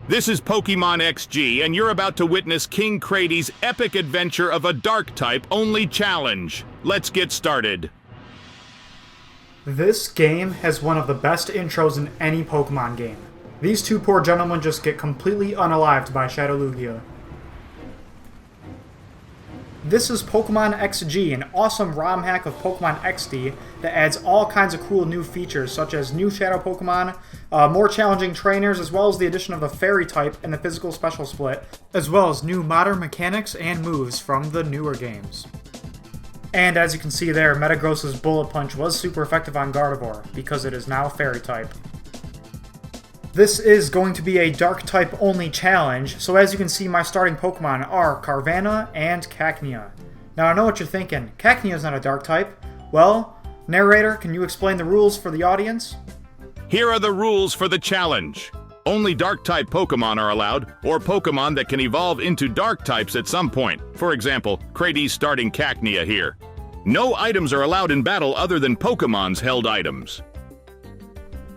This is Pokemon XG, and you're about to witness King Krady's epic adventure of a Dark-type only challenge. Let's get started. This game has one of the best intros in any Pokemon game. These two poor gentlemen just get completely unalived by Shadow Lugia. This is Pokemon XG, an awesome ROM hack of Pokemon XD that adds all kinds of cool new features, such as new Shadow Pokemon, more challenging trainers, as well as the addition of the Fairy type and the physical special split, as well as new modern mechanics and moves from the newer games. And as you can see there, Metagross's Bullet Punch was super effective on Gardevoir, because it is now Fairy type. This is going to be a Dark-type only challenge, so as you can see, my starting Pokemon are Carvanha and Cacnea. Now I know what you're thinking, Cacnea is not a Dark-type. Well, narrator, can you explain the rules for the audience? Here are the rules for the challenge. Only Dark-type Pokemon are allowed, or Pokemon that can evolve into Dark-types at some point. For example, Krady's starting Cacnea here. No items are allowed in battle other than Pokemon's held items.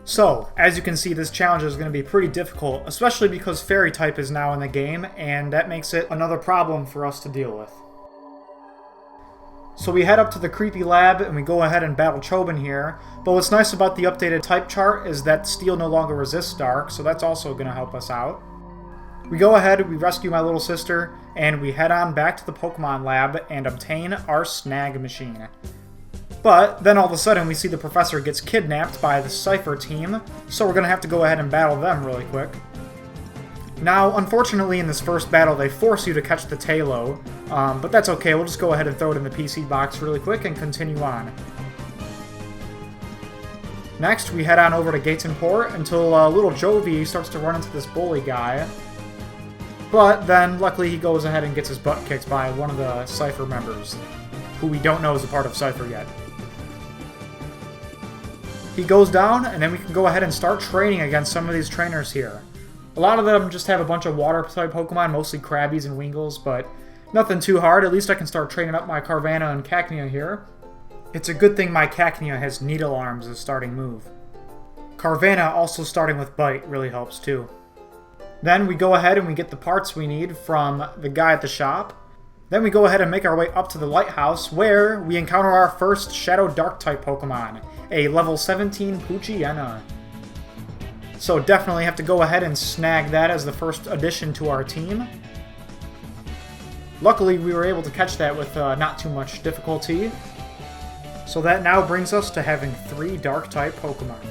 So, as you can see, this challenge is going to be pretty difficult, especially because Fairy type is now in the game, and that makes it another problem for us to deal with. So we head up to the creepy lab, and we go ahead and battle Chobin here, but what's nice about the updated type chart is that Steel no longer resists Dark, so that's also going to help us out. We go ahead, we rescue my little sister, and we head on back to the Pokemon lab and obtain our Snag machine. But then all of a sudden we see the professor gets kidnapped by the Cypher team, so we're going to have to go ahead and battle them really quick. Now, unfortunately in this first battle they force you to catch the Tailo, but that's okay, we'll just go ahead and throw it in the PC box really quick and continue on. Next we head on over to Gatenport until little Jovi starts to run into this bully guy. But then luckily he goes ahead and gets his butt kicked by one of the Cypher members, who we don't know is a part of Cypher yet. He goes down, and then we can go ahead and start training against some of these trainers here. A lot of them just have a bunch of water-type Pokemon, mostly Krabbies and Wingles, but nothing too hard. At least I can start training up my Carvanha and Cacnea here. It's a good thing my Cacnea has Needle Arms as starting move. Carvanha also starting with Bite really helps too. Then we go ahead and we get the parts we need from the guy at the shop. Then we go ahead and make our way up to the lighthouse, where we encounter our first Shadow Dark-type Pokemon, a level 17 Poochyena. So definitely have to go ahead and snag that as the first addition to our team. Luckily we were able to catch that with not too much difficulty. So that now brings us to having 3 Dark-type Pokemon.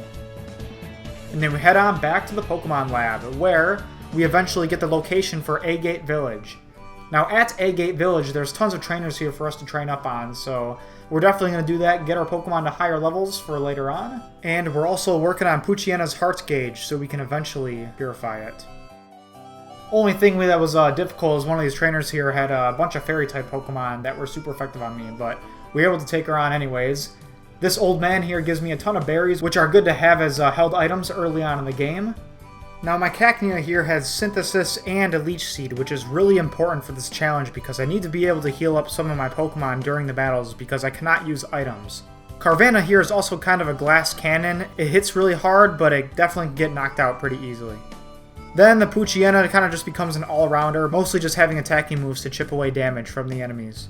And then we head on back to the Pokemon Lab, where we eventually get the location for Agate Village. Now at Agate Village, there's tons of trainers here for us to train up on, so we're definitely going to do that and get our Pokemon to higher levels for later on. And we're also working on Poochyena's Heart Gauge, so we can eventually purify it. Only thing that was difficult is one of these trainers here had a bunch of Fairy-type Pokemon that were super effective on me, but we were able to take her on anyways. This old man here gives me a ton of berries, which are good to have as held items early on in the game. Now my Cacnea here has Synthesis and a Leech Seed, which is really important for this challenge because I need to be able to heal up some of my Pokemon during the battles because I cannot use items. Carvanha here is also kind of a glass cannon. It hits really hard, but it definitely can get knocked out pretty easily. Then the Poochyena kind of just becomes an all-rounder, mostly just having attacking moves to chip away damage from the enemies.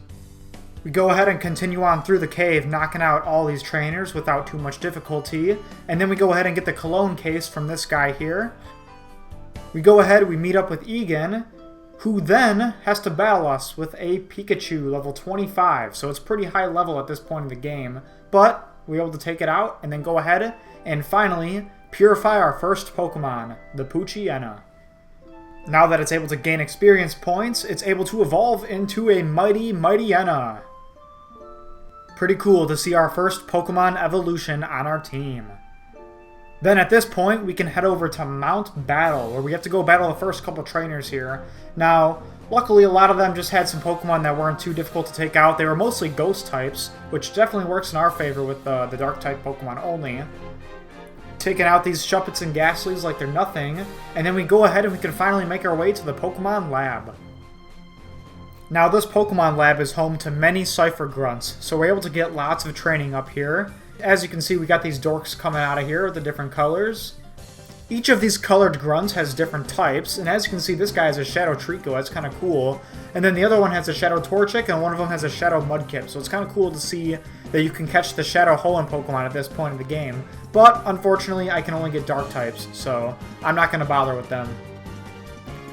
We go ahead and continue on through the cave, knocking out all these trainers without too much difficulty, and then we go ahead and get the Cologne case from this guy here. We go ahead, we meet up with Egan, who then has to battle us with a Pikachu level 25, so it's pretty high level at this point in the game, but we're able to take it out and then go ahead and finally purify our first Pokemon, the Poochyena. Now that it's able to gain experience points, it's able to evolve into a Mightyena. Pretty cool to see our first Pokemon evolution on our team. Then at this point, we can head over to Mount Battle, where we have to go battle the first couple trainers here. Now, luckily a lot of them just had some Pokemon that weren't too difficult to take out. They were mostly Ghost types, which definitely works in our favor with the Dark-type Pokemon only. Taking out these Shuppets and Ghastlies like they're nothing, and then we go ahead and we can finally make our way to the Pokemon Lab. Now this Pokemon Lab is home to many Cypher Grunts, so we're able to get lots of training up here. As you can see, we got these dorks coming out of here with the different colors. Each of these colored grunts has different types, and as you can see, this guy has a Shadow Trico. That's kind of cool. And then the other one has a Shadow Torchic, and one of them has a Shadow Mudkip. So it's kind of cool to see that you can catch the Shadow Hoenn Pokemon at this point in the game. But unfortunately, I can only get Dark types, so I'm not going to bother with them.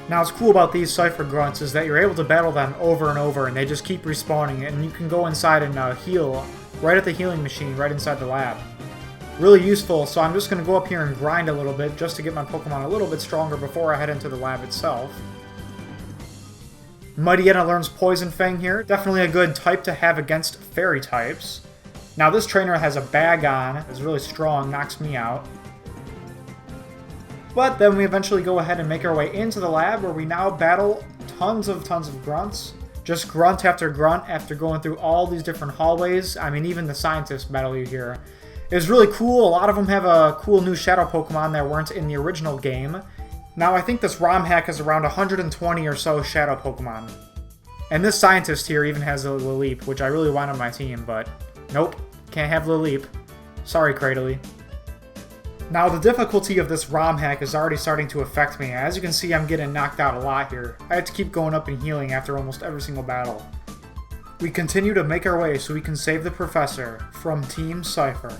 Now, what's cool about these Cypher Grunts is that you're able to battle them over and over, and they just keep respawning, and you can go inside and heal right at the healing machine, right inside the lab. Really useful, so I'm just going to go up here and grind a little bit just to get my Pokemon a little bit stronger before I head into the lab itself. Mightyena learns Poison Fang here. Definitely a good type to have against Fairy types. Now this trainer has a bag on, is really strong, knocks me out. But then we eventually go ahead and make our way into the lab where we now battle tons of grunts. Just grunt after grunt after going through all these different hallways. I mean, even the scientists battle you here. It was really cool. A lot of them have a cool new Shadow Pokemon that weren't in the original game. Now, I think this ROM hack is around 120 or so Shadow Pokemon. And this scientist here even has a Lileep, which I really want on my team, but nope, can't have Lileep. Sorry, Cradily. Now, the difficulty of this ROM hack is already starting to affect me. As you can see, I'm getting knocked out a lot here. I have to keep going up and healing after almost every single battle. We continue to make our way so we can save the Professor from Team Cypher.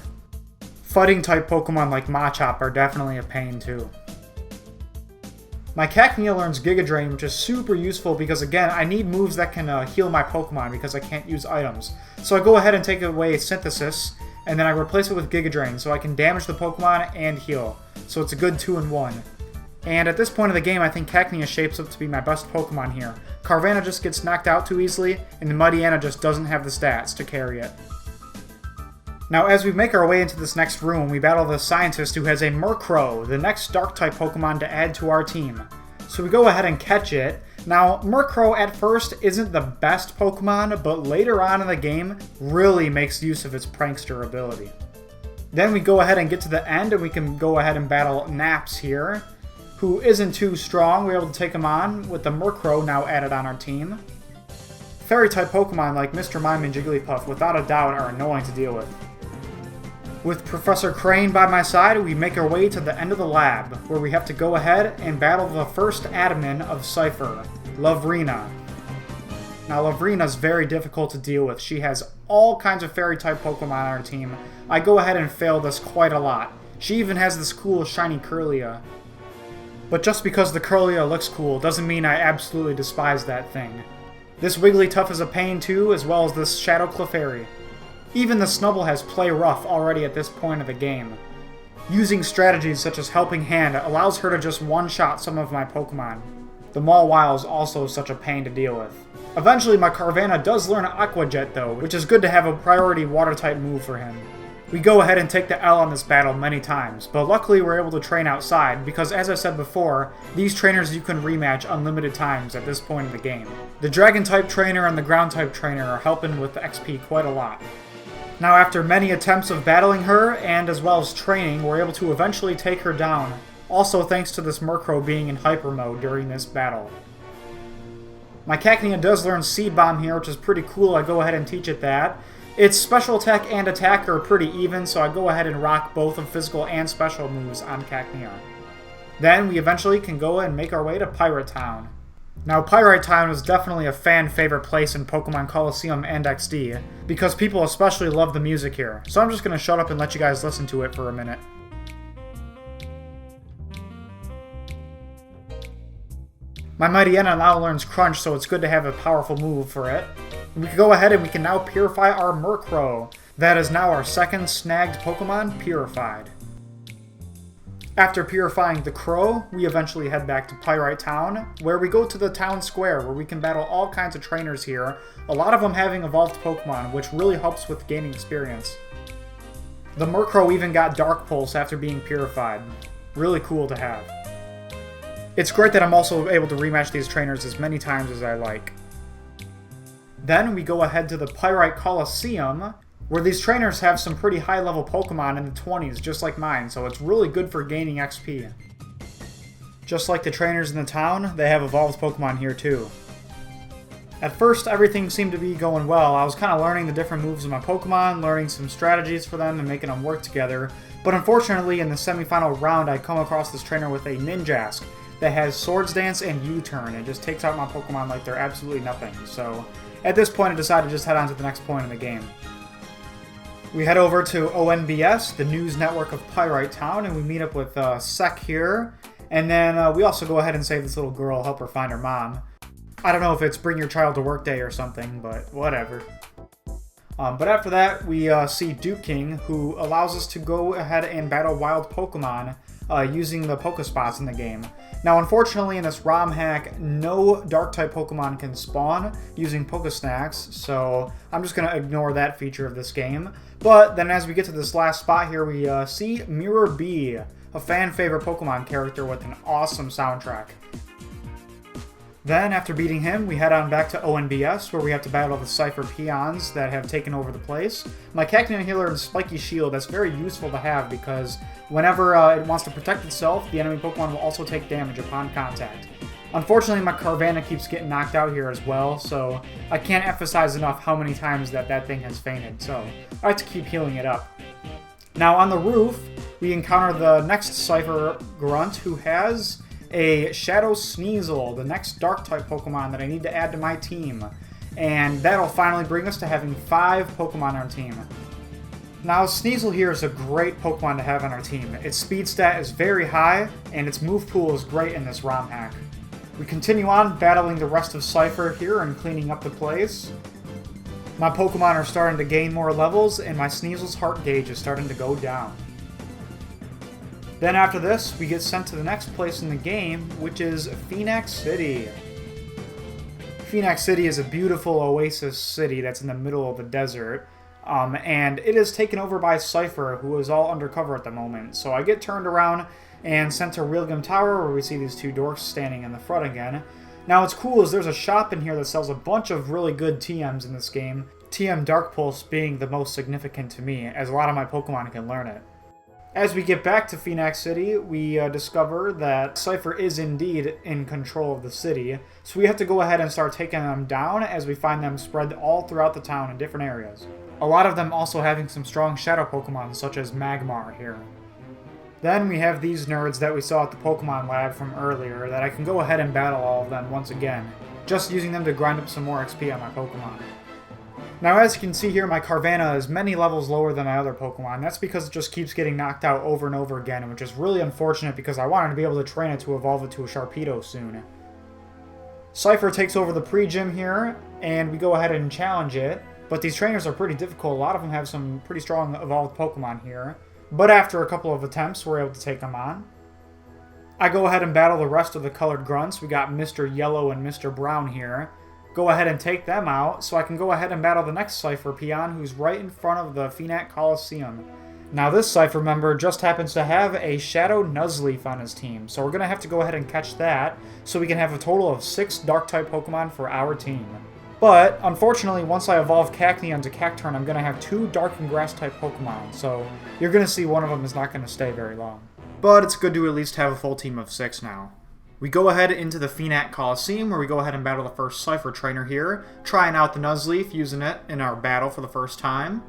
Fighting-type Pokemon like Machop are definitely a pain, too. My Cacnea learns Giga Drain, which is super useful because, again, I need moves that can heal my Pokemon because I can't use items. So I go ahead and take away Synthesis, and then I replace it with Giga Drain so I can damage the Pokemon and heal. So it's a good 2-in-1. And at this point of the game, I think Cacnea shapes up to be my best Pokemon here. Carvanha just gets knocked out too easily, and the Mightyena just doesn't have the stats to carry it. Now, as we make our way into this next room, we battle the scientist who has a Murkrow, the next Dark-type Pokemon to add to our team. So we go ahead and catch it. Now, Murkrow at first isn't the best Pokemon, but later on in the game really makes use of its Prankster ability. Then we go ahead and get to the end, and we can go ahead and battle Naps here, who isn't too strong. We're able to take him on with the Murkrow now added on our team. Fairy-type Pokemon like Mr. Mime and Jigglypuff, without a doubt, are annoying to deal with. With Professor Crane by my side, we make our way to the end of the lab, where we have to go ahead and battle the first admin of Cypher, Lovrina. Now, Lovrina's very difficult to deal with. She has all kinds of Fairy-type Pokemon on her team. I go ahead and fail this quite a lot. She even has this cool shiny Kirlia. But just because the Kirlia looks cool doesn't mean I absolutely despise that thing. This Wigglytuff is a pain too, as well as this Shadow Clefairy. Even the Snubbull has Play Rough already at this point of the game. Using strategies such as Helping Hand allows her to just one-shot some of my Pokemon. The Mawile is also such a pain to deal with. Eventually my Carvanha does learn Aqua Jet though, which is good to have a priority Water-type move for him. We go ahead and take the L on this battle many times, but luckily we're able to train outside because, as I said before, these trainers you can rematch unlimited times at this point in the game. The Dragon-type trainer and the Ground-type trainer are helping with the XP quite a lot. Now, after many attempts of battling her, and as well as training, we're able to eventually take her down, also thanks to this Murkrow being in Hyper Mode during this battle. My Cacnea does learn Seed Bomb here, which is pretty cool. I go ahead and teach it that. Its special attack and attack are pretty even, so I go ahead and rock both of physical and special moves on Cacnea. Then we eventually can go and make our way to Pirate Town. Now, Pirate Town is definitely a fan-favorite place in Pokemon Colosseum and XD, because people especially love the music here, so I'm just going to shut up and let you guys listen to it for a minute. My Mightyena now learns Crunch, so it's good to have a powerful move for it. We can go ahead and we can now purify our Murkrow. That is now our second snagged Pokemon purified. After purifying the Crow, we eventually head back to Pyrite Town, where we go to the town square, where we can battle all kinds of trainers here, a lot of them having evolved Pokemon, which really helps with gaining experience. The Murkrow even got Dark Pulse after being purified. Really cool to have. It's great that I'm also able to rematch these trainers as many times as I like. Then we go ahead to the Pyrite Colosseum, where these trainers have some pretty high-level Pokemon in the 20s, just like mine, so it's really good for gaining XP. Just like the trainers in the town, they have evolved Pokemon here too. At first, everything seemed to be going well. I was kind of learning the different moves of my Pokemon, learning some strategies for them and making them work together. But unfortunately, in the semifinal round, I come across this trainer with a Ninjask that has Swords Dance and U-Turn. It just takes out my Pokemon like they're absolutely nothing. So at this point, I decided to just head on to the next point in the game. We head over to ONBS, the news network of Pyrite Town, and we meet up with Sek here. And then we also go ahead and save this little girl, help her find her mom. I don't know if it's Bring Your Child to Work Day or something, but whatever. But after that, we see Duke King, who allows us to go ahead and battle wild Pokemon using the Pokespots in the game. Now, unfortunately, in this ROM hack, no Dark-type Pokemon can spawn using Pokesnacks, so I'm just going to ignore that feature of this game. But then as we get to this last spot here, we see Mirror B, a fan-favorite Pokemon character with an awesome soundtrack. Then, after beating him, we head on back to ONBS, where we have to battle the Cypher peons that have taken over the place. My Cacnea Healer and Spiky Shield, that's very useful to have because whenever it wants to protect itself, the enemy Pokemon will also take damage upon contact. Unfortunately, my Carvanha keeps getting knocked out here as well, so I can't emphasize enough how many times that thing has fainted, so I have to keep healing it up. Now, on the roof, we encounter the next Cypher Grunt, who has a Shadow Sneasel, the next Dark-type Pokemon that I need to add to my team. And that'll finally bring us to having 5 Pokemon on our team. Now, Sneasel here is a great Pokemon to have on our team. Its speed stat is very high, and its move pool is great in this ROM hack. We continue on battling the rest of Cypher here and cleaning up the place. My Pokemon are starting to gain more levels, and my Sneasel's heart gauge is starting to go down. Then after this, we get sent to the next place in the game, which is Phoenix City. Phoenix City is a beautiful oasis city that's in the middle of the desert, and it is taken over by Cypher, who is all undercover at the moment. So I get turned around and sent to Realgam Tower, where we see these 2 dorks standing in the front again. Now what's cool is there's a shop in here that sells a bunch of really good TMs in this game, TM Dark Pulse being the most significant to me, as a lot of my Pokemon can learn it. As we get back to Phoenix City, we discover that Cypher is indeed in control of the city, so we have to go ahead and start taking them down as we find them spread all throughout the town in different areas. A lot of them also having some strong shadow Pokemon, such as Magmar here. Then we have these nerds that we saw at the Pokemon Lab from earlier that I can go ahead and battle all of them once again, just using them to grind up some more XP on my Pokemon. Now, as you can see here, my Carvanha is many levels lower than my other Pokemon. That's because it just keeps getting knocked out over and over again, which is really unfortunate because I wanted to be able to train it to evolve it to a Sharpedo soon. Cypher takes over the pre-gym here, and we go ahead and challenge it, but these trainers are pretty difficult. A lot of them have some pretty strong evolved Pokemon here, but after a couple of attempts, we're able to take them on. I go ahead and battle the rest of the colored grunts. We got Mr. Yellow and Mr. Brown here. Go ahead and take them out, so I can go ahead and battle the next Cypher peon, who's right in front of the Phoenix Coliseum. Now this Cypher member just happens to have a Shadow Nuzleaf on his team, so we're going to have to go ahead and catch that, so we can have a total of 6 Dark-type Pokemon for our team. But, unfortunately, once I evolve Cacnea into Cacturn, I'm going to have 2 Dark and Grass-type Pokemon, so you're going to see one of them is not going to stay very long. But it's good to at least have a full team of 6 now. We go ahead into the Phoenix Coliseum, where we go ahead and battle the first Cypher trainer here, trying out the Nuzleaf, using it in our battle for the first time.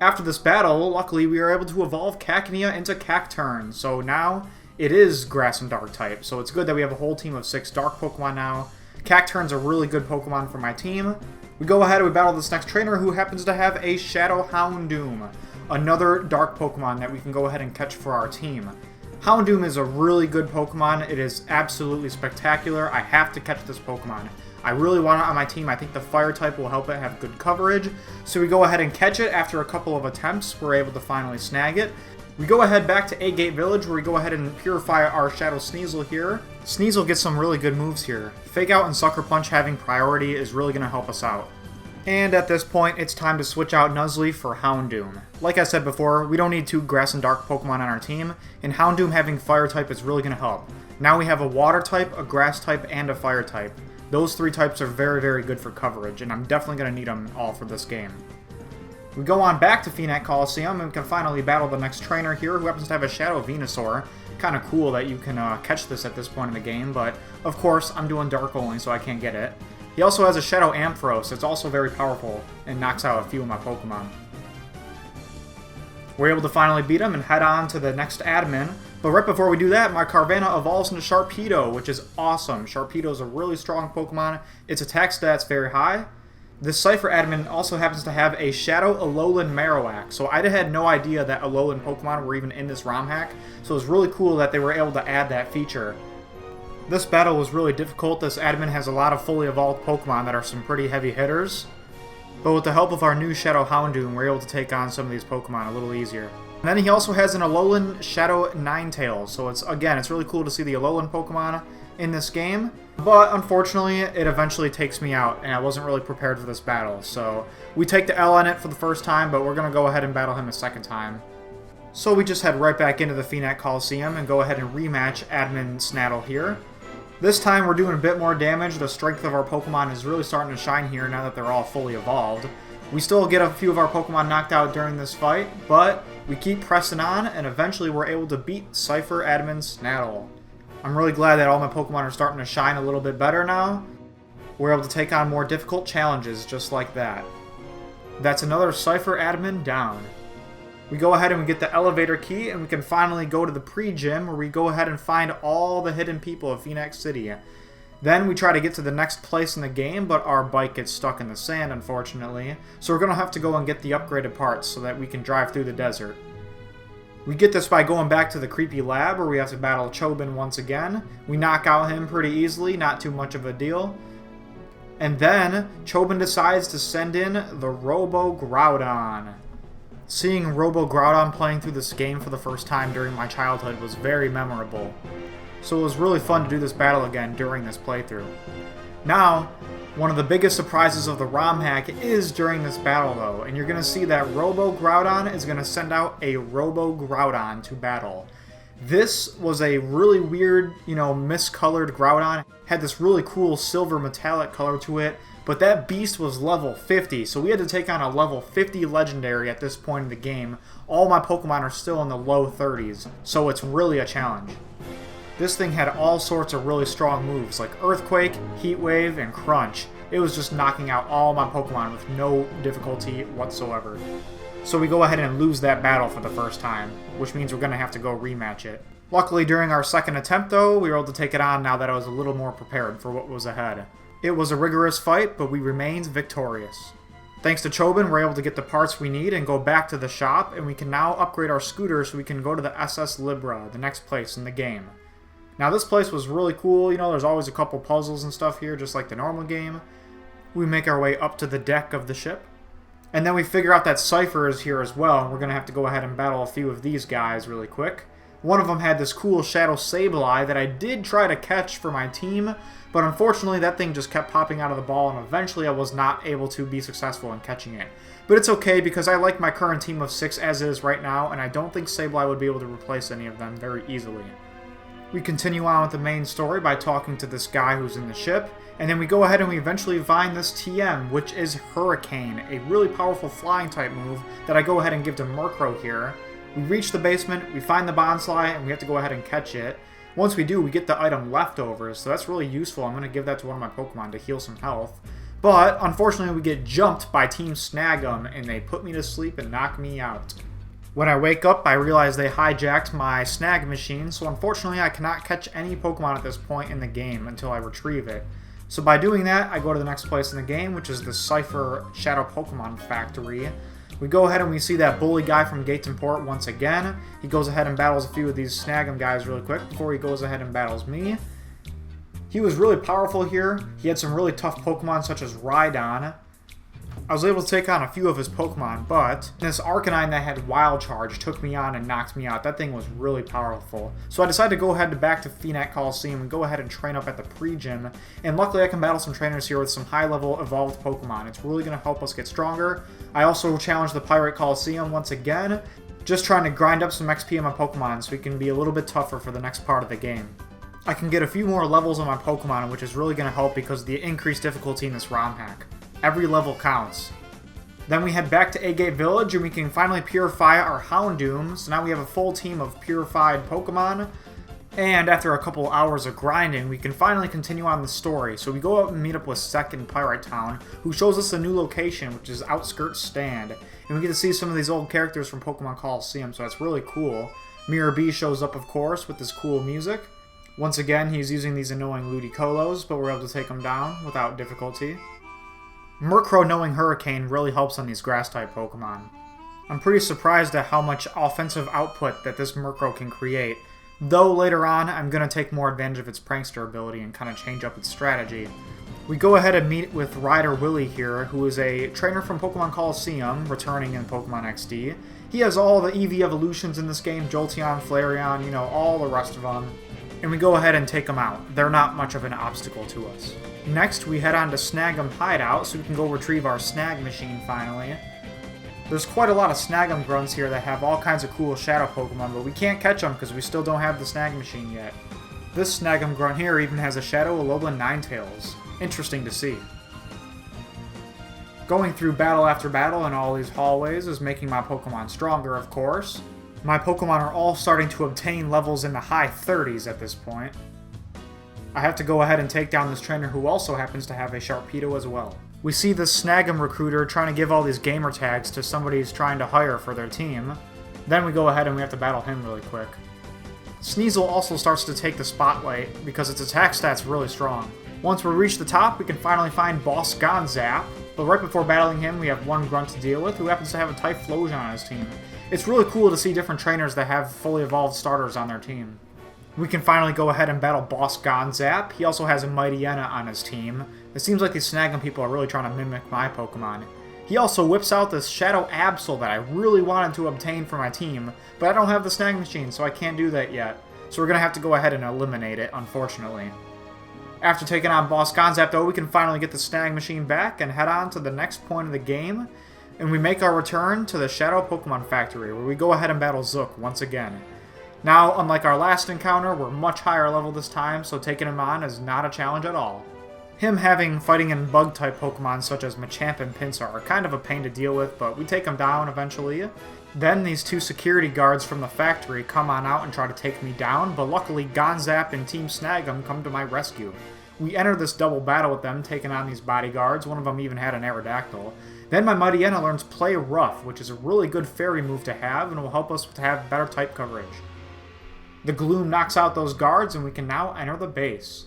After this battle, luckily we are able to evolve Cacnea into Cacturn, so now it is Grass and Dark type, so it's good that we have a whole team of 6 Dark Pokemon now. Cacturn's a really good Pokemon for my team. We go ahead and we battle this next trainer, who happens to have a Shadow Houndoom, another Dark Pokemon that we can go ahead and catch for our team. Houndoom is a really good Pokemon. It is absolutely spectacular. I have to catch this Pokemon. I really want it on my team. I think the Fire type will help it have good coverage. So we go ahead and catch it. After a couple of attempts, we're able to finally snag it. We go ahead back to Agate Village, where we go ahead and purify our Shadow Sneasel here. Sneasel gets some really good moves here. Fake Out and Sucker Punch having priority is really going to help us out. And at this point, it's time to switch out Nuzleaf for Houndoom. Like I said before, we don't need 2 Grass and Dark Pokemon on our team, and Houndoom having Fire type is really going to help. Now we have a Water type, a Grass type, and a Fire type. Those 3 types are very, very good for coverage, and I'm definitely going to need them all for this game. We go on back to Phoenix Coliseum, and we can finally battle the next trainer here, who happens to have a Shadow Venusaur. Kind of cool that you can catch this at this point in the game, but of course, I'm doing Dark only, so I can't get it. He also has a Shadow Ampharos. It's also very powerful and knocks out a few of my Pokemon. We're able to finally beat him and head on to the next admin. But right before we do that, my Carvanha evolves into Sharpedo, which is awesome. Sharpedo is a really strong Pokemon. Its attack stats very high. This Cypher admin also happens to have a Shadow Alolan Marowak. So I had no idea that Alolan Pokemon were even in this ROM hack. So it was really cool that they were able to add that feature. This battle was really difficult. This admin has a lot of fully evolved Pokemon that are some pretty heavy hitters. But with the help of our new Shadow Houndoom, we're able to take on some of these Pokemon a little easier. And then he also has an Alolan Shadow Ninetales. So it's really cool to see the Alolan Pokemon in this game. But unfortunately, it eventually takes me out, and I wasn't really prepared for this battle. So we take the L on it for the first time, but we're going to go ahead and battle him a second time. So we just head right back into the Phoenix Coliseum and go ahead and rematch Admin Snaddle here. This time we're doing a bit more damage. The strength of our Pokemon is really starting to shine here now that they're all fully evolved. We still get a few of our Pokemon knocked out during this fight, but we keep pressing on, and eventually we're able to beat Cypher Admin Snaddle. I'm really glad that all my Pokemon are starting to shine a little bit better now. We're able to take on more difficult challenges just like that. That's another Cypher Admin down. We go ahead and we get the elevator key, and we can finally go to the pre-gym where we go ahead and find all the hidden people of Phoenix City. Then we try to get to the next place in the game, but our bike gets stuck in the sand, unfortunately. So we're going to have to go and get the upgraded parts so that we can drive through the desert. We get this by going back to the creepy lab where we have to battle Chobin once again. We knock out him pretty easily, not too much of a deal. And then Chobin decides to send in the Robo Groudon. Seeing Robo Groudon playing through this game for the first time during my childhood was very memorable. So it was really fun to do this battle again during this playthrough. Now, one of the biggest surprises of the ROM hack is during this battle though, and you're going to see that Robo Groudon is going to send out a Robo Groudon to battle. This was a really weird, miscolored Groudon. It had this really cool silver metallic color to it, but that beast was level 50, so we had to take on a level 50 legendary at this point in the game. All my Pokemon are still in the low 30s, so it's really a challenge. This thing had all sorts of really strong moves, like Earthquake, Heat Wave, and Crunch. It was just knocking out all my Pokemon with no difficulty whatsoever. So we go ahead and lose that battle for the first time, which means we're going to have to go rematch it. Luckily, during our second attempt, though, we were able to take it on now that I was a little more prepared for what was ahead. It was a rigorous fight, but we remained victorious. Thanks to Chobin, we're able to get the parts we need and go back to the shop, and we can now upgrade our scooter so we can go to the SS Libra, the next place in the game. Now this place was really cool, there's always a couple puzzles and stuff here, just like the normal game. We make our way up to the deck of the ship. And then we figure out that Cypher is here as well, and we're going to have to go ahead and battle a few of these guys really quick. One of them had this cool Shadow Sableye that I did try to catch for my team, but unfortunately that thing just kept popping out of the ball, and eventually I was not able to be successful in catching it. But it's okay, because I like my current team of 6 as is right now, and I don't think Sableye would be able to replace any of them very easily. We continue on with the main story by talking to this guy who's in the ship, and then we go ahead and we eventually find this TM, which is Hurricane, a really powerful flying type move that I go ahead and give to Murkrow here. We reach the basement, we find the Bonsly, and we have to go ahead and catch it. Once we do, we get the item Leftovers, so that's really useful. I'm going to give that to one of my Pokemon to heal some health. But, unfortunately, we get jumped by Team Snag'em, and they put me to sleep and knock me out. When I wake up, I realize they hijacked my snag machine, so unfortunately I cannot catch any Pokemon at this point in the game until I retrieve it. So by doing that, I go to the next place in the game, which is the Cypher Shadow Pokemon Factory. We go ahead and we see that bully guy from Gates and Port once again. He goes ahead and battles a few of these Snag'em guys really quick before he goes ahead and battles me. He was really powerful here. He had some really tough Pokemon such as Rhydon. I was able to take on a few of his Pokemon, but this Arcanine that had Wild Charge took me on and knocked me out. That thing was really powerful. So I decided to go ahead back to Phoenix Coliseum and go ahead and train up at the pre-gym. And luckily I can battle some trainers here with some high-level evolved Pokemon. It's really going to help us get stronger. I also challenged the Pirate Coliseum once again, just trying to grind up some XP on my Pokemon so we can be a little bit tougher for the next part of the game. I can get a few more levels on my Pokemon, which is really going to help because of the increased difficulty in this ROM hack. Every level counts. Then we head back to Agate Village and we can finally purify our Houndoom. So now we have a full team of purified Pokemon. And after a couple hours of grinding, we can finally continue on the story. So we go out and meet up with Sek in Pyrite Town, who shows us a new location, which is Outskirts Stand. And we get to see some of these old characters from Pokemon Coliseum, so that's really cool. Mirror B shows up, of course, with this cool music. Once again, he's using these annoying Ludicolo's, but we're able to take him down without difficulty. Murkrow knowing Hurricane really helps on these Grass-type Pokemon. I'm pretty surprised at how much offensive output that this Murkrow can create, though later on I'm going to take more advantage of its Prankster ability and kind of change up its strategy. We go ahead and meet with Ryder Willie here, who is a trainer from Pokemon Coliseum, returning in Pokemon XD. He has all the EV evolutions in this game, Jolteon, Flareon, you know, all the rest of them. And we go ahead and take them out. They're not much of an obstacle to us. Next, we head on to Snag'em Hideout, so we can go retrieve our Snag Machine finally. There's quite a lot of Snag'em Grunts here that have all kinds of cool Shadow Pokemon, but we can't catch them because we still don't have the Snag Machine yet. This Snag'em Grunt here even has a Shadow Alolan Ninetales. Interesting to see. Going through battle after battle in all these hallways is making my Pokemon stronger, of course. My Pokemon are all starting to obtain levels in the high 30s at this point. I have to go ahead and take down this trainer who also happens to have a Sharpedo as well. We see this Snag'em recruiter trying to give all these gamer tags to somebody who's trying to hire for their team. Then we go ahead and we have to battle him really quick. Sneasel also starts to take the spotlight because its attack stat's really strong. Once we reach the top, we can finally find Boss Gonzap, but right before battling him, we have one Grunt to deal with who happens to have a Typhlosion on his team. It's really cool to see different trainers that have fully evolved starters on their team. We can finally go ahead and battle Boss Gonzap. He also has a Mightyena on his team. It seems like these Snag'em people are really trying to mimic my Pokemon. He also whips out this Shadow Absol that I really wanted to obtain for my team, but I don't have the Snag Machine, so I can't do that yet. So we're going to have to go ahead and eliminate it, unfortunately. After taking on Boss Gonzap, though, we can finally get the Snag Machine back and head on to the next point of the game, and we make our return to the Shadow Pokemon Factory, where we go ahead and battle Zook once again. Now, unlike our last encounter, we're much higher level this time, so taking him on is not a challenge at all. Him fighting in Bug-type Pokemon such as Machamp and Pinsir are kind of a pain to deal with, but we take him down eventually. Then these two security guards from the factory come on out and try to take me down, but luckily Gonzap and Team Snag'em come to my rescue. We enter this double battle with them, taking on these bodyguards. One of them even had an Aerodactyl. Then my Mightyena learns Play Rough, which is a really good fairy move to have and will help us to have better type coverage. The Gloom knocks out those guards and we can now enter the base.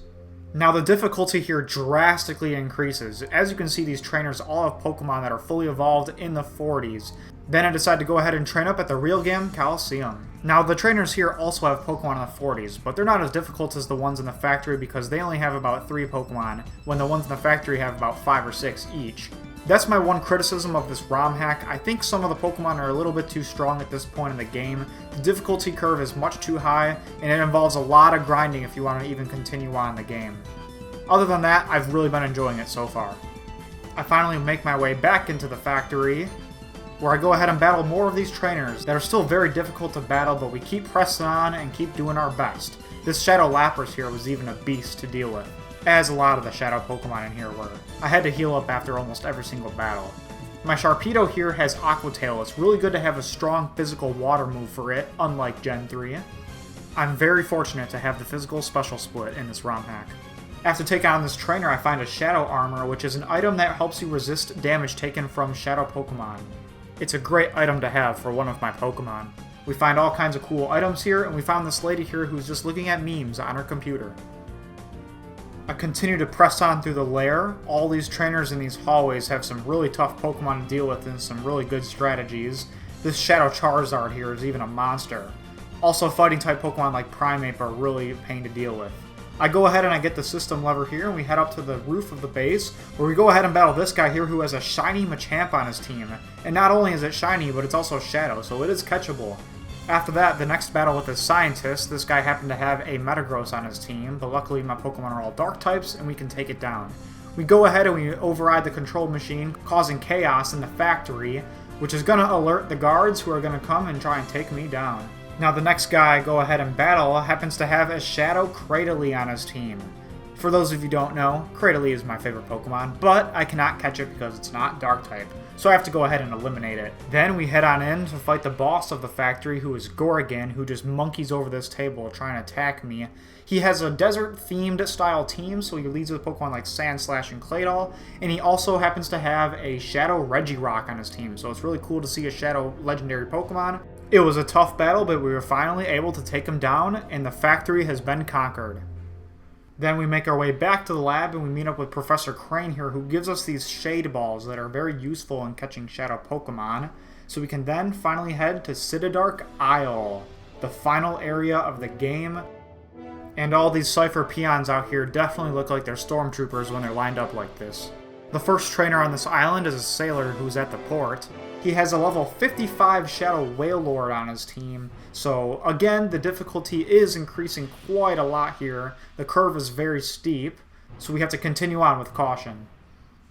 Now the difficulty here drastically increases. As you can see, these trainers all have Pokemon that are fully evolved in the 40s. Then I decide to go ahead and train up at the Real Game Coliseum. Now the trainers here also have Pokemon in the 40s, but they're not as difficult as the ones in the factory because they only have about 3 Pokemon, when the ones in the factory have about 5 or 6 each. That's my one criticism of this ROM hack. I think some of the Pokemon are a little bit too strong at this point in the game. The difficulty curve is much too high, and it involves a lot of grinding if you want to even continue on in the game. Other than that, I've really been enjoying it so far. I finally make my way back into the factory, where I go ahead and battle more of these trainers that are still very difficult to battle, but we keep pressing on and keep doing our best. This Shadow Lapras here was even a beast to deal with, as a lot of the Shadow Pokemon in here were. I had to heal up after almost every single battle. My Sharpedo here has Aqua Tail. It's really good to have a strong physical water move for it, unlike Gen 3. I'm very fortunate to have the physical special split in this ROM hack. After taking on this trainer, I find a Shadow Armor, which is an item that helps you resist damage taken from Shadow Pokemon. It's a great item to have for one of my Pokemon. We find all kinds of cool items here, and we found this lady here who's just looking at memes on her computer. I continue to press on through the lair. All these trainers in these hallways have some really tough Pokemon to deal with and some really good strategies. This Shadow Charizard here is even a monster. Also, fighting-type Pokemon like Primeape are really a pain to deal with. I go ahead and I get the system lever here, and we head up to the roof of the base, where we go ahead and battle this guy here who has a shiny Machamp on his team. And not only is it shiny, but it's also Shadow, so it is catchable. After that, the next battle with the Scientist, this guy happened to have a Metagross on his team, but luckily my Pokemon are all Dark types, and we can take it down. We go ahead and we override the control machine, causing chaos in the factory, which is going to alert the guards who are going to come and try and take me down. Now the next guy I go ahead and battle happens to have a Shadow Cradily on his team. For those of you who don't know, Cradily is my favorite Pokemon, but I cannot catch it because it's not Dark-type, so I have to go ahead and eliminate it. Then we head on in to fight the boss of the factory, who is Gorgon, who just monkeys over this table trying to attack me. He has a desert-themed style team, so he leads with Pokemon like Sandslash and Claydol, and he also happens to have a Shadow Regirock on his team, so it's really cool to see a Shadow legendary Pokemon. It was a tough battle, but we were finally able to take him down, and the factory has been conquered. Then we make our way back to the lab and we meet up with Professor Crane here, who gives us these Shade Balls that are very useful in catching Shadow Pokemon. So we can then finally head to Citydark Isle, the final area of the game. And all these Cypher peons out here definitely look like they're stormtroopers when they're lined up like this. The first trainer on this island is a sailor who's at the port. He has a level 55 Shadow Wailord on his team, so again, the difficulty is increasing quite a lot here. The curve is very steep, so we have to continue on with caution.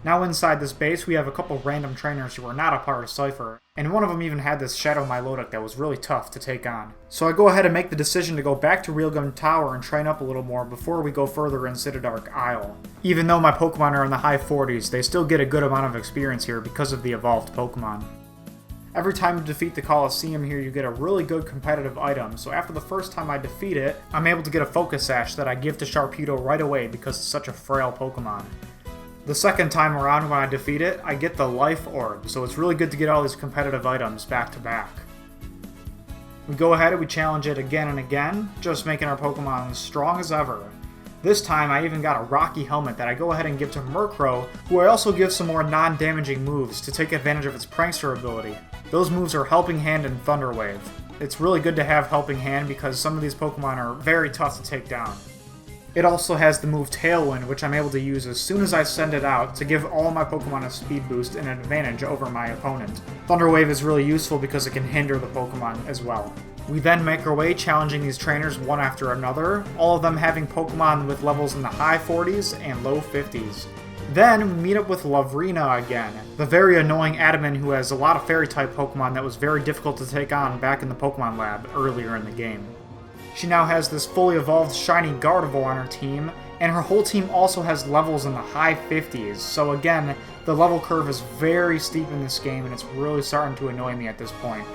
Now inside this base, we have a couple random trainers who are not a part of Cypher, and one of them even had this Shadow Milotic that was really tough to take on. So I go ahead and make the decision to go back to Realgun Tower and train up a little more before we go further in Citydark Isle. Even though my Pokemon are in the high 40s, they still get a good amount of experience here because of the evolved Pokemon. Every time you defeat the Coliseum here, you get a really good competitive item, so after the first time I defeat it, I'm able to get a Focus Sash that I give to Sharpedo right away because it's such a frail Pokemon. The second time around when I defeat it, I get the Life Orb, so it's really good to get all these competitive items back to back. We go ahead and we challenge it again and again, just making our Pokemon as strong as ever. This time I even got a Rocky Helmet that I go ahead and give to Murkrow, who I also give some more non-damaging moves to take advantage of its Prankster ability. Those moves are Helping Hand and Thunder Wave. It's really good to have Helping Hand because some of these Pokemon are very tough to take down. It also has the move Tailwind, which I'm able to use as soon as I send it out to give all my Pokemon a speed boost and an advantage over my opponent. Thunder Wave is really useful because it can hinder the Pokemon as well. We then make our way challenging these trainers one after another, all of them having Pokemon with levels in the high 40s and low 50s. Then we meet up with Lavrina again, the very annoying admin who has a lot of Fairy-type Pokemon that was very difficult to take on back in the Pokemon Lab earlier in the game. She now has this fully evolved shiny Gardevoir on her team, and her whole team also has levels in the high 50s, so again, the level curve is very steep in this game and it's really starting to annoy me at this point.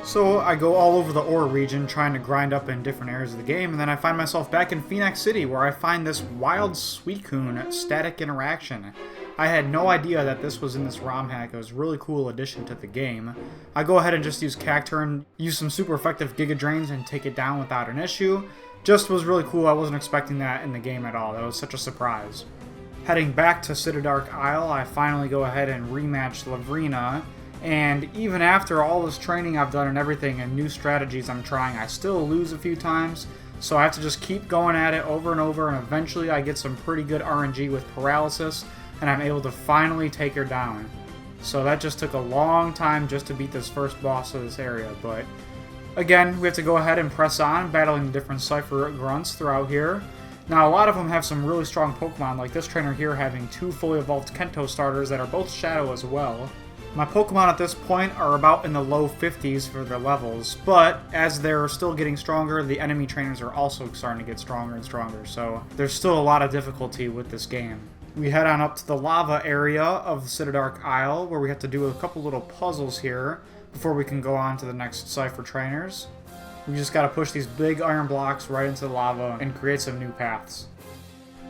So I go all over the Orre region trying to grind up in different areas of the game, and then I find myself back in Phoenix City where I find this wild Suicune static interaction. I had no idea that this was in this ROM hack. It was a really cool addition to the game. I go ahead and just use Cacturne, use some super effective Giga Drains and take it down without an issue. Just was really cool. I wasn't expecting that in the game at all. That was such a surprise. Heading back to Citydark Isle, I finally go ahead and rematch Lavrina. And even after all this training I've done and everything and new strategies I'm trying, I still lose a few times. So I have to just keep going at it over and over, and eventually I get some pretty good RNG with Paralysis, and I'm able to finally take her down. So that just took a long time just to beat this first boss of this area, but again, we have to go ahead and press on, battling the different Cypher grunts throughout here. Now, a lot of them have some really strong Pokemon, like this trainer here having 2 fully evolved Kento starters that are both Shadow as well. My Pokemon at this point are about in the low 50s for their levels, but as they're still getting stronger, the enemy trainers are also starting to get stronger and stronger, so there's still a lot of difficulty with this game. We head on up to the lava area of the Citydark Isle, where we have to do a couple little puzzles here before we can go on to the next Cypher trainers. We just gotta push these big iron blocks right into the lava and create some new paths.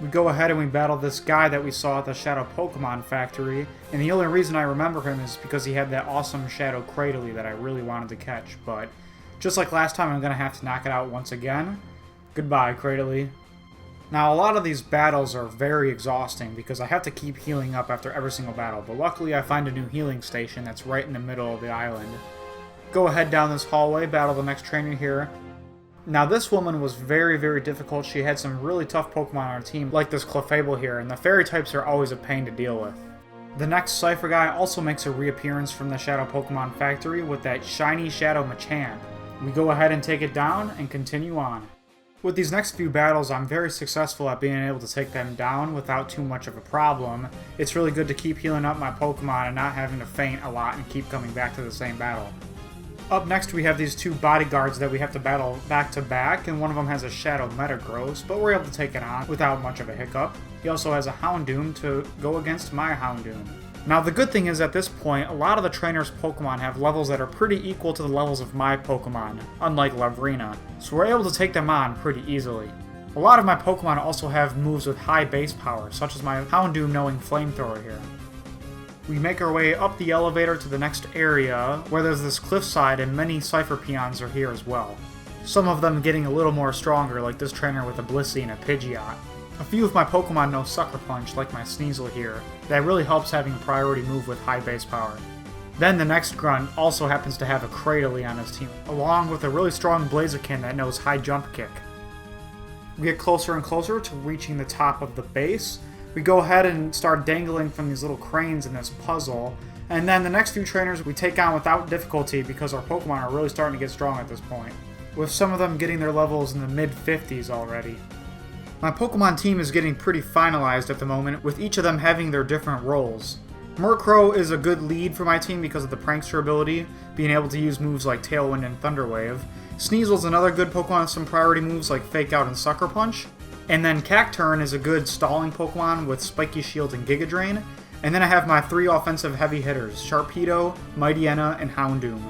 We go ahead and we battle this guy that we saw at the Shadow Pokemon Factory, and the only reason I remember him is because he had that awesome Shadow Cradily that I really wanted to catch, but just like last time, I'm gonna have to knock it out once again. Goodbye, Cradily. Now, a lot of these battles are very exhausting because I have to keep healing up after every single battle, but luckily I find a new healing station that's right in the middle of the island. Go ahead down this hallway, battle the next trainer here. Now, this woman was very, very difficult. She had some really tough Pokemon on her team, like this Clefable here, and the Fairy types are always a pain to deal with. The next Cypher guy also makes a reappearance from the Shadow Pokemon Factory with that shiny Shadow Machamp. We go ahead and take it down and continue on. With these next few battles, I'm very successful at being able to take them down without too much of a problem. It's really good to keep healing up my Pokemon and not having to faint a lot and keep coming back to the same battle. Up next, we have these two bodyguards that we have to battle back to back, and one of them has a Shadow Metagross, but we're able to take it on without much of a hiccup. He also has a Houndoom to go against my Houndoom. Now, the good thing is at this point, a lot of the trainer's Pokemon have levels that are pretty equal to the levels of my Pokemon, unlike Lavrina, so we're able to take them on pretty easily. A lot of my Pokemon also have moves with high base power, such as my Houndoom knowing Flamethrower here. We make our way up the elevator to the next area, where there's this cliffside and many Cypher Peons are here as well. Some of them getting a little more stronger, like this trainer with a Blissey and a Pidgeot. A few of my Pokemon know Sucker Punch, like my Sneasel here. That really helps having a priority move with high base power. Then the next grunt also happens to have a Cradily on his team, along with a really strong Blaziken that knows high jump kick. We get closer and closer to reaching the top of the base. We go ahead and start dangling from these little cranes in this puzzle, and then the next few trainers we take on without difficulty because our Pokemon are really starting to get strong at this point, with some of them getting their levels in the mid-50s already. My Pokemon team is getting pretty finalized at the moment, with each of them having their different roles. Murkrow is a good lead for my team because of the Prankster ability, being able to use moves like Tailwind and Thunder Wave. Sneasel's another good Pokemon with some priority moves like Fake Out and Sucker Punch. And then Cacturne is a good stalling Pokemon with Spiky Shield and Giga Drain. And then I have my 3 offensive heavy hitters, Sharpedo, Mightyena, and Houndoom.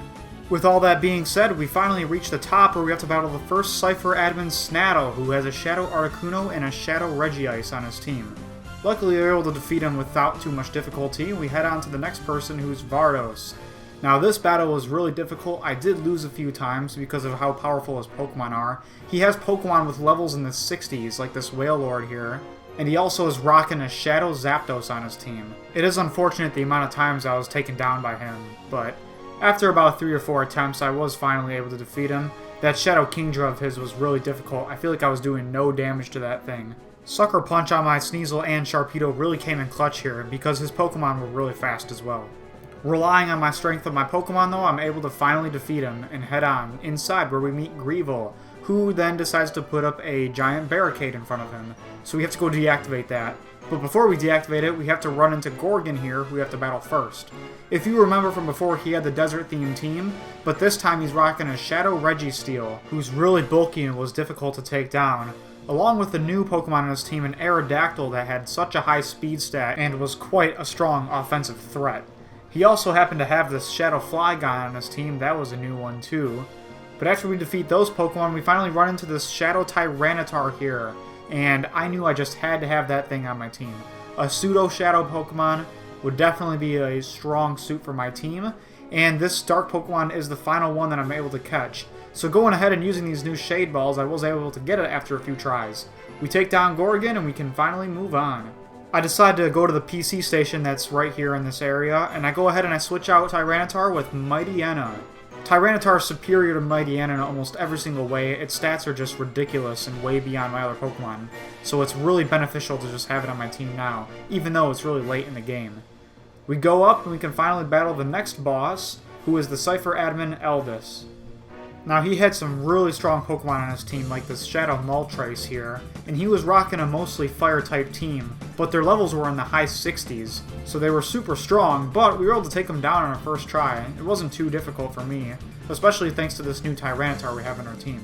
With all that being said, we finally reach the top where we have to battle the first Cypher admin, Snaddle, who has a Shadow Articuno and a Shadow Regice on his team. Luckily, we were able to defeat him without too much difficulty. We head on to the next person, who's Vardos. Now, this battle was really difficult. I did lose a few times because of how powerful his Pokemon are. He has Pokemon with levels in the 60s, like this Wailord here, and he also is rocking a Shadow Zapdos on his team. It is unfortunate the amount of times I was taken down by him, but after about 3 or 4 attempts, I was finally able to defeat him. That Shadow Kingdra of his was really difficult. I feel like I was doing no damage to that thing. Sucker Punch on my Sneasel and Sharpedo really came in clutch here because his Pokemon were really fast as well. Relying on my strength of my Pokemon though, I'm able to finally defeat him and head on inside where we meet Greevil, who then decides to put up a giant barricade in front of him. So we have to go deactivate that. But before we deactivate it, we have to run into Gorgon here, who we have to battle first. If you remember from before, he had the desert-themed team, but this time he's rocking a Shadow Registeel, who's really bulky and was difficult to take down, along with the new Pokemon on his team, an Aerodactyl that had such a high speed stat and was quite a strong offensive threat. He also happened to have this Shadow Flygon on his team, that was a new one too. But after we defeat those Pokemon, we finally run into this Shadow Tyranitar here, and I knew I just had to have that thing on my team. A Pseudo-Shadow Pokemon would definitely be a strong suit for my team, and this Dark Pokemon is the final one that I'm able to catch. So going ahead and using these new Shade Balls, I was able to get it after a few tries. We take down Gorgon and we can finally move on. I decide to go to the PC station that's right here in this area, and I go ahead and I switch out Tyranitar with Mightyena. Tyranitar is superior to Mightyena in almost every single way. Its stats are just ridiculous and way beyond my other Pokemon, so it's really beneficial to just have it on my team now, even though it's really late in the game. We go up and we can finally battle the next boss, who is the Cypher admin Eldis. Now, he had some really strong Pokemon on his team, like this Shadow Moltres here, and he was rocking a mostly Fire-type team, but their levels were in the high 60s, so they were super strong, but we were able to take them down on our first try. It wasn't too difficult for me, especially thanks to this new Tyranitar we have on our team.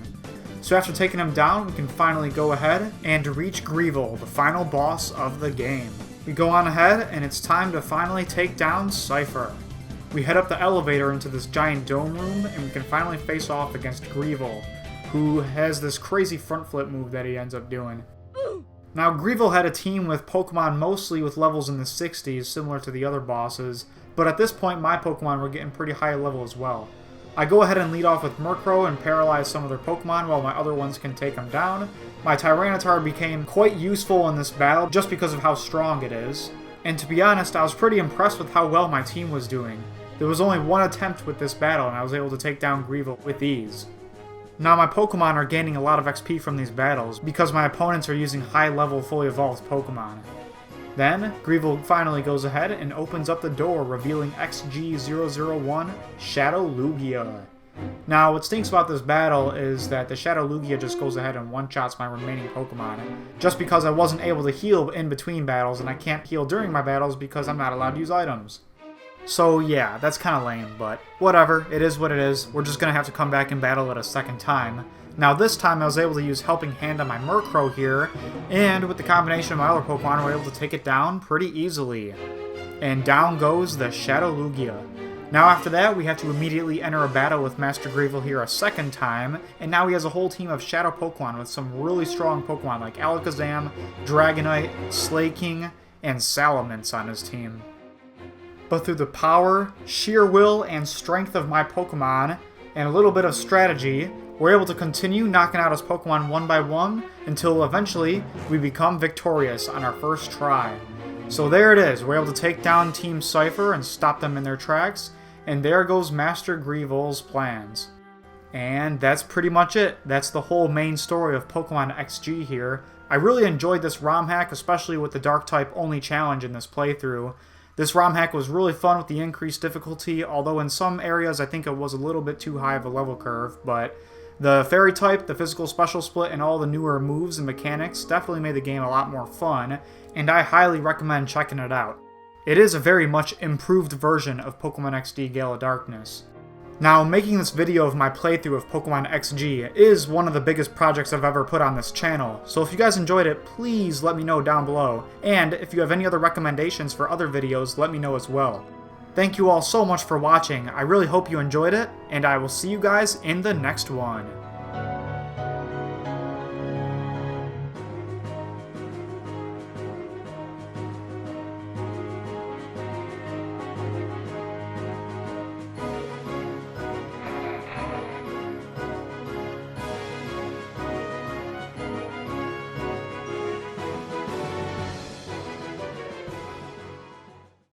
So after taking him down, we can finally go ahead and reach Greevil, the final boss of the game. We go on ahead, and it's time to finally take down Cypher. We head up the elevator into this giant dome room, and we can finally face off against Greevil, who has this crazy front flip move that he ends up doing. Now, Greevil had a team with Pokemon mostly with levels in the 60s, similar to the other bosses, but at this point my Pokemon were getting pretty high level as well. I go ahead and lead off with Murkrow and paralyze some of their Pokemon while my other ones can take them down. My Tyranitar became quite useful in this battle just because of how strong it is, and to be honest, I was pretty impressed with how well my team was doing. There was only one attempt with this battle, and I was able to take down Greevil with ease. Now my Pokemon are gaining a lot of XP from these battles, because my opponents are using high-level, fully evolved Pokemon. Then, Greevil finally goes ahead and opens up the door, revealing XG001 Shadow Lugia. Now, what stinks about this battle is that the Shadow Lugia just goes ahead and one-shots my remaining Pokemon, just because I wasn't able to heal in between battles, and I can't heal during my battles because I'm not allowed to use items. So yeah, that's kind of lame, but whatever, it is what it is. We're just going to have to come back and battle it a second time. Now this time I was able to use Helping Hand on my Murkrow here, and with the combination of my other Pokemon, we're able to take it down pretty easily. And down goes the Shadow Lugia. Now after that, we have to immediately enter a battle with Master Greevil here a second time, and now he has a whole team of Shadow Pokemon with some really strong Pokemon like Alakazam, Dragonite, Slaking, and Salamence on his team. But through the power, sheer will, and strength of my Pokemon, and a little bit of strategy, we're able to continue knocking out his Pokemon one by one until eventually we become victorious on our first try. So there it is, we're able to take down Team Cypher and stop them in their tracks, and there goes Master Greevil's plans. And that's pretty much it. That's the whole main story of Pokemon XG here. I really enjoyed this ROM hack, especially with the Dark-type only challenge in this playthrough. This ROM hack was really fun with the increased difficulty, although in some areas I think it was a little bit too high of a level curve, but the Fairy type, the physical special split, and all the newer moves and mechanics definitely made the game a lot more fun, and I highly recommend checking it out. It is a very much improved version of Pokemon XD Gale of Darkness. Now, making this video of my playthrough of Pokemon XG is one of the biggest projects I've ever put on this channel, so if you guys enjoyed it, please let me know down below, and if you have any other recommendations for other videos, let me know as well. Thank you all so much for watching, I really hope you enjoyed it, and I will see you guys in the next one.